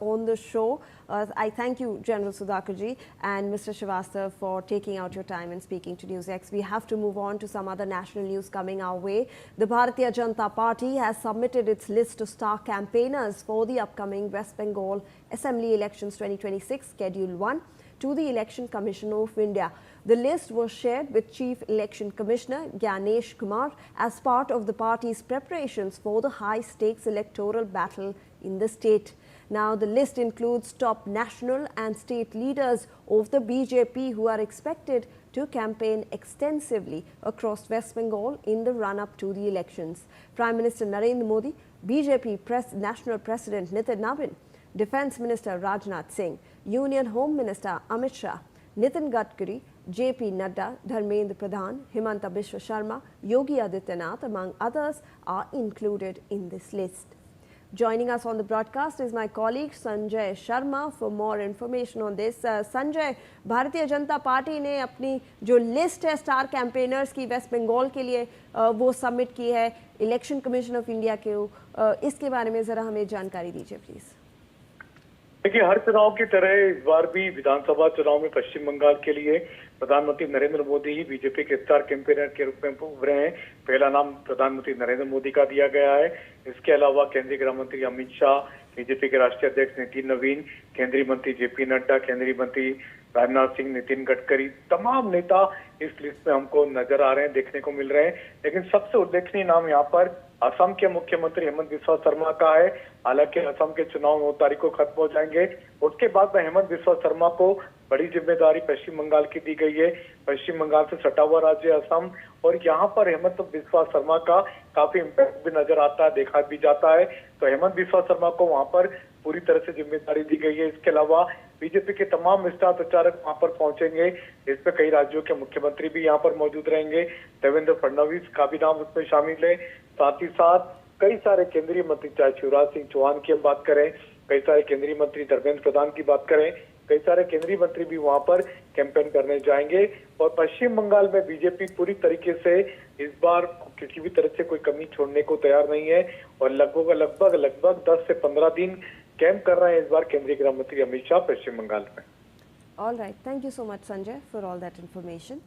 On the show. I thank you, General Sudhakarji and Mr. Srivastava, for taking out your time and speaking to NewsX. We have to move on to some other national news coming our way. The Bharatiya Janata Party has submitted its list of star campaigners for the upcoming West Bengal Assembly Elections 2026, Schedule 1, to the Election Commission of India. The list was shared with Chief Election Commissioner Gyanesh Kumar as part of the party's preparations for the high-stakes electoral battle in the state. Now, the list includes top national and state leaders of the BJP who are expected to campaign extensively across West Bengal in the run-up to the elections. Prime Minister Narendra Modi, BJP National President Nitin Nabin, Defence Minister Rajnath Singh, Union Home Minister Amit Shah, Nitin Gadkari, JP Nadda, Dharmendra Pradhan, Himanta Biswa Sharma, Yogi Adityanath, among others, are included in this list. Joining us on the broadcast is my colleague Sanjay Sharma for more information on this. Sanjay, Bharatiya Janata party ने अपनी जो list है star campaigners की waste Bengal के लिए वो submit की है इलेक्शन कमीशन ऑफ इंडिया के, इसके बारे में जरा हमें जानकारी दीजिए प्लीज। देखिए, हर चुनाव की तरह इस बार भी विधानसभा चुनाव में पश्चिम बंगाल के लिए प्रधानमंत्री नरेंद्र मोदी ही बीजेपी के स्टार कैंपेनर के रूप में उभरे हैं। पहला नाम प्रधानमंत्री नरेंद्र मोदी का दिया गया है। इसके अलावा केंद्रीय गृह मंत्री अमित शाह, बीजेपी के राष्ट्रीय अध्यक्ष नितिन नवीन, केंद्रीय मंत्री जेपी नड्डा, केंद्रीय मंत्री राजनाथ सिंह, नितिन गडकरी, तमाम नेता इस लिस्ट में हमको नजर आ रहे हैं, देखने को मिल रहे हैं। लेकिन सबसे उल्लेखनीय नाम यहाँ पर असम के मुख्यमंत्री हेमंत बिस्वा शर्मा का है। हालांकि असम के चुनाव 9 तारीख को खत्म हो जाएंगे। उसके बाद में हेमंत बिस्वा शर्मा को बड़ी जिम्मेदारी पश्चिम बंगाल की दी गई है। पश्चिम बंगाल से सटा हुआ राज्य असम, और यहाँ पर हेमंत बिस्वा शर्मा का काफी इम्पैक्ट भी नजर आता है, देखा भी जाता है। तो हेमंत बिस्वा शर्मा को वहाँ पर पूरी तरह से जिम्मेदारी दी गई है। इसके अलावा बीजेपी के तमाम स्टार प्रचारक वहां पर पहुंचेंगे। इसमें कई राज्यों के मुख्यमंत्री भी यहाँ पर मौजूद रहेंगे। देवेंद्र फडणवीस का भी नाम उसमें शामिल है। साथ ही साथ कई सारे केंद्रीय मंत्री, चाहे शिवराज सिंह चौहान की हम बात करें, कई सारे केंद्रीय मंत्री, धर्मेंद्र प्रधान की बात करें, कई सारे केंद्रीय मंत्री भी वहां पर कैंपेन करने जाएंगे। और पश्चिम बंगाल में बीजेपी पूरी तरीके से इस बार किसी भी तरह से कोई कमी छोड़ने को तैयार नहीं है और लगभग 10 से 15 दिन कैंप कर रहे हैं इस बार केंद्रीय गृह मंत्री अमित शाह पश्चिम बंगाल में। All right, thank you so much Sanjay for all that information.